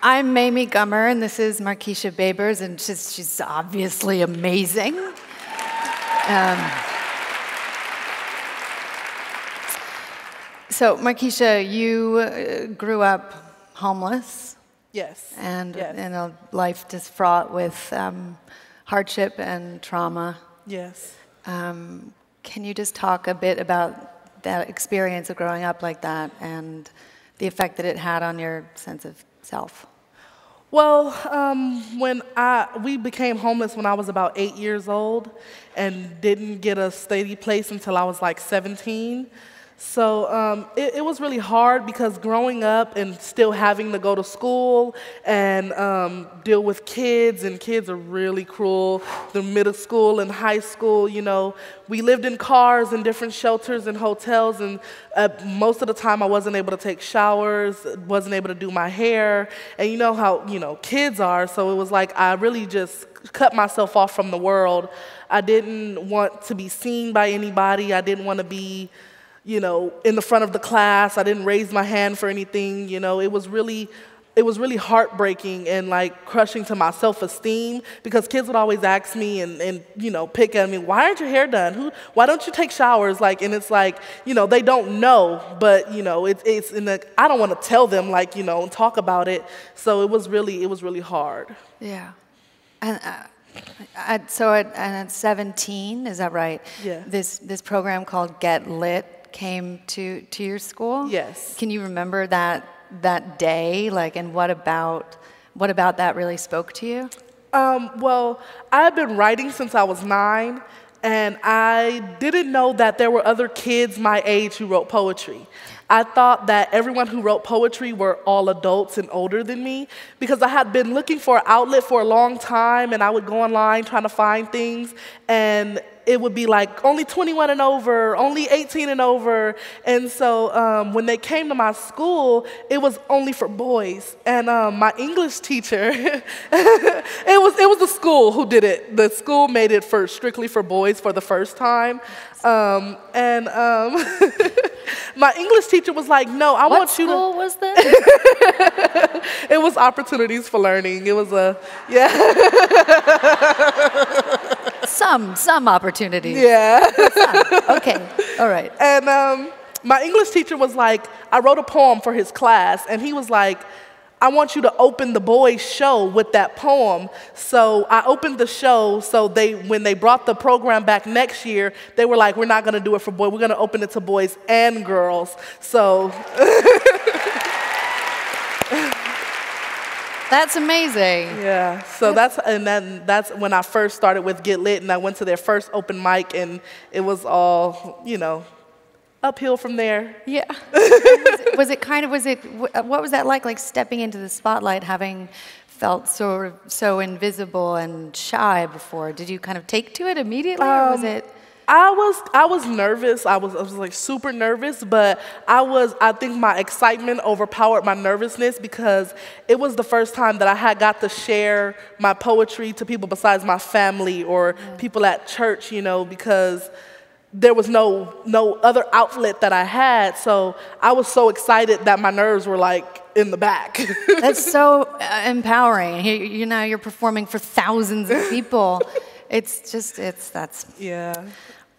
I'm Mamie Gummer, and this is Marquesha Babers, and she's obviously amazing. So, Marquesha, you grew up homeless. Yes. And yes. in a life just fraught with hardship and trauma. Yes. Can you just talk a bit about that experience of growing up like that and the effect that it had on your sense of self? Well, we became homeless when I was about 8 years old and didn't get a steady place until I was like 17. So it was really hard because growing up and still having to go to school and deal with kids, and kids are really cruel. The middle school and high school, you know, we lived in cars in different shelters and hotels, and most of the time I wasn't able to take showers, wasn't able to do my hair, and you know how, kids are, so it was like I really just cut myself off from the world. I didn't want to be seen by anybody. I didn't want to be in the front of the class. I didn't raise my hand for anything. It was really heartbreaking and like crushing to my self-esteem, because kids would always ask me and pick at me, why aren't your hair done? Why don't you take showers? And it's like, they don't know, but it's in the, I don't want to tell them and talk about it. So it was really hard. Yeah. And so at 17, is that right? Yeah. This program called Get Lit came to your school? Yes. Can you remember that day? And what about that really spoke to you? Well, I've been writing since I was 9, and I didn't know that there were other kids my age who wrote poetry. I thought that everyone who wrote poetry were all adults and older than me, because I had been looking for an outlet for a long time, and I would go online trying to find things, and it would be like only 21 and over, only 18 and over. And so when they came to my school, it was only for boys. And my English teacher, it was the school who did it. The school made it strictly for boys for the first time. My English teacher was like, no, I want you to... What school was this? It was Opportunities for Learning. It was yeah. Some opportunities. Yeah. Some. Okay, all right. And my English teacher was like, I wrote a poem for his class, and he was like, I want you to open the boys' show with that poem. So I opened the show, so when they brought the program back next year, they were like, we're not going to do it for boys, we're going to open it to boys and girls. So... That's amazing. Yeah, so that's when I first started with Get Lit, and I went to their first open mic, and it was all, uphill from there. Yeah. Was it what was that like stepping into the spotlight, having felt so invisible and shy before? Did you kind of take to it immediately, or was it? I was nervous. I was like super nervous, but I think my excitement overpowered my nervousness, because it was the first time that I had got to share my poetry to people besides my family or people at church, because there was no other outlet that I had. So I was so excited that my nerves were like in the back. That's so empowering. You're performing for thousands of people. That's yeah.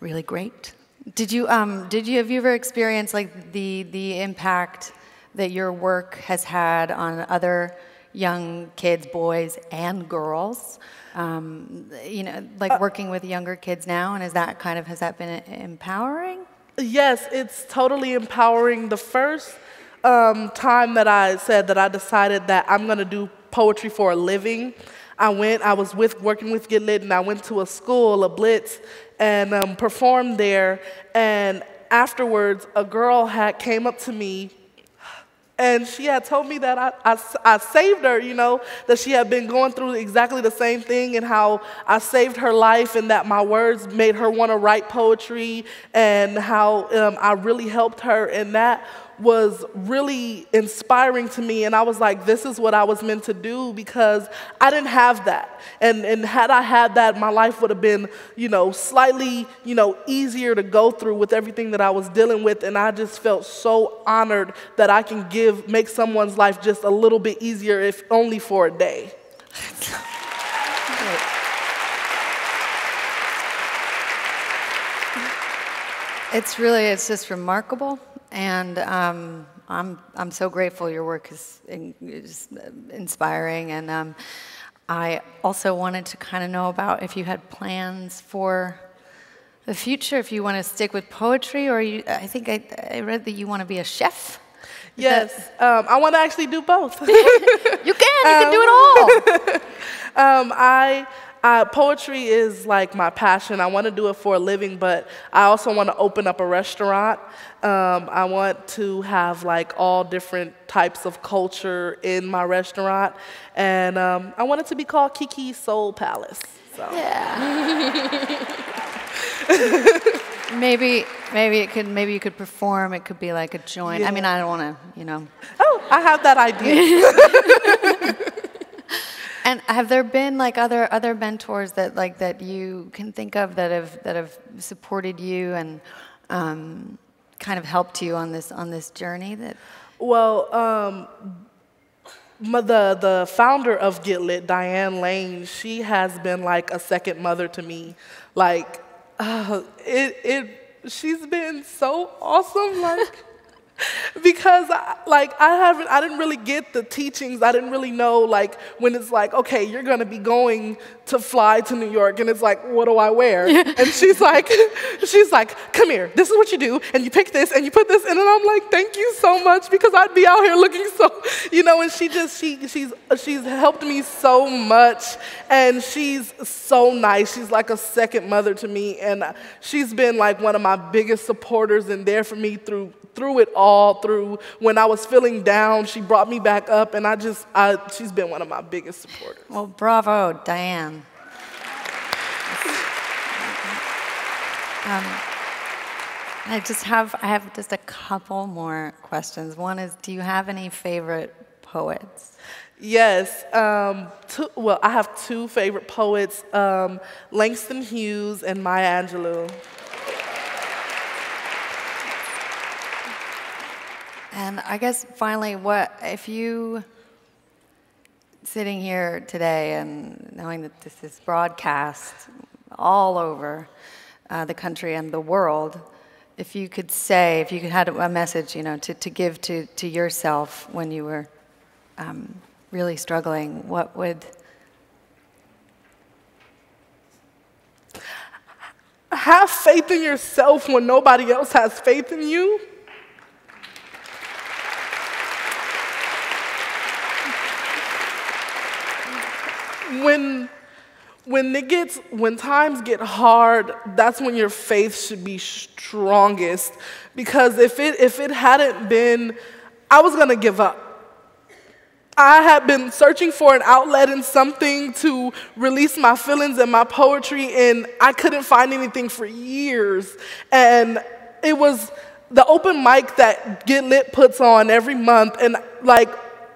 Really great. Have you ever experienced the impact that your work has had on other young kids, boys and girls? Working with younger kids now, and has that been empowering? Yes, it's totally empowering. The first time that I said that I decided that I'm going to do poetry for a living, I was working with Get Lit, and I went to a school, a Blitz, and performed there. And afterwards, a girl came up to me, and she had told me that I saved her, that she had been going through exactly the same thing, and how I saved her life, and that my words made her want to write poetry, and how I really helped her. And that was really inspiring to me, and I was like, this is what I was meant to do, because I didn't have that. And had I had that, my life would have been, slightly, easier to go through with everything that I was dealing with, and I just felt so honored that I can make someone's life just a little bit easier, if only for a day. It's just remarkable, and I'm so grateful. Your work is inspiring, and I also wanted to kind of know about if you had plans for the future, if you want to stick with poetry, or I think I read that you want to be a chef. Yes, I want to actually do both. You can do it all. Poetry is like my passion. I want to do it for a living, but I also want to open up a restaurant. I want to have like all different types of culture in my restaurant, and I want it to be called Kiki's Soul Palace. So. Yeah. Maybe you could perform. It could be like a joint. Yeah. I mean, I don't want to, Oh, I have that idea. And have there been like other mentors that you can think of that have supported you and kind of helped you on this journey? Well, the founder of Get Lit, Diane Lane, she has been like a second mother to me. Like, she's been so awesome. Like. Because I didn't really get the teachings. I didn't really know like when it's like, okay, you're gonna be going to fly to New York, and it's like, what do I wear? And she's like, come here, this is what you do, and you pick this and you put this, and then I'm like, thank you so much, because I'd be out here looking so, and she's helped me so much, and she's so nice. She's like a second mother to me, and she's been like one of my biggest supporters and there for me through it all, through when I was feeling down. She brought me back up, and she's been one of my biggest supporters. Well, bravo, Diane. I have just a couple more questions. One is, do you have any favorite poets? Yes. I have two favorite poets, Langston Hughes and Maya Angelou. And I guess finally, if you, sitting here today and knowing that this is broadcast all over the country and the world, if you could have a message, to give to yourself when you were really struggling, what would? Have faith in yourself when nobody else has faith in you. When times get hard, that's when your faith should be strongest. Because if it hadn't been, I was gonna give up. I had been searching for an outlet in something to release my feelings and my poetry, and I couldn't find anything for years. And it was the open mic that Get Lit puts on every month, and like,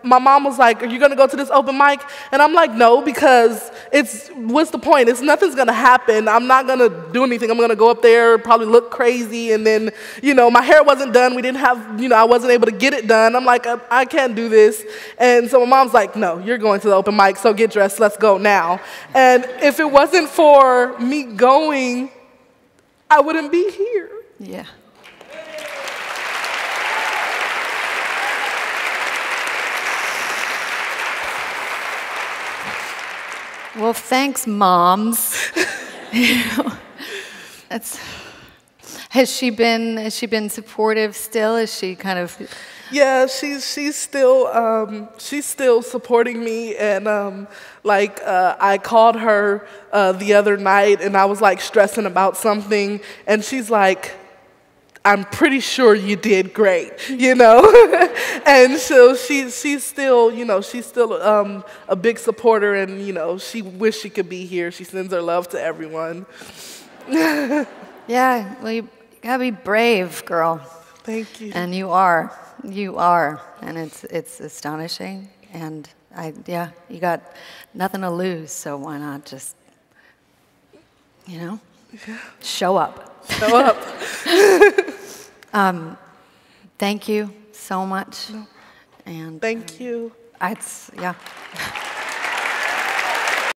my mom was like, are you gonna go to this open mic? And I'm like, no, because what's the point? Nothing's gonna happen. I'm not gonna do anything. I'm gonna go up there, probably look crazy, and then, my hair wasn't done. We didn't have, I wasn't able to get it done. I'm like, I can't do this. And so my mom's like, no, you're going to the open mic, so get dressed, let's go now. And if it wasn't for me going, I wouldn't be here. Yeah. Well, thanks, moms. Has she been supportive still? Is she kind of? Yeah, she's still supporting me, and I called her the other night, and I was like stressing about something, and she's like, I'm pretty sure you did great, and so she's still a big supporter, and she wished she could be here. She sends her love to everyone. Yeah, well, you gotta be brave, girl. Thank you. And you are, and it's astonishing. And yeah, you got nothing to lose, so why not just, show up. Show up. Thank you so much. And thank you. Yeah.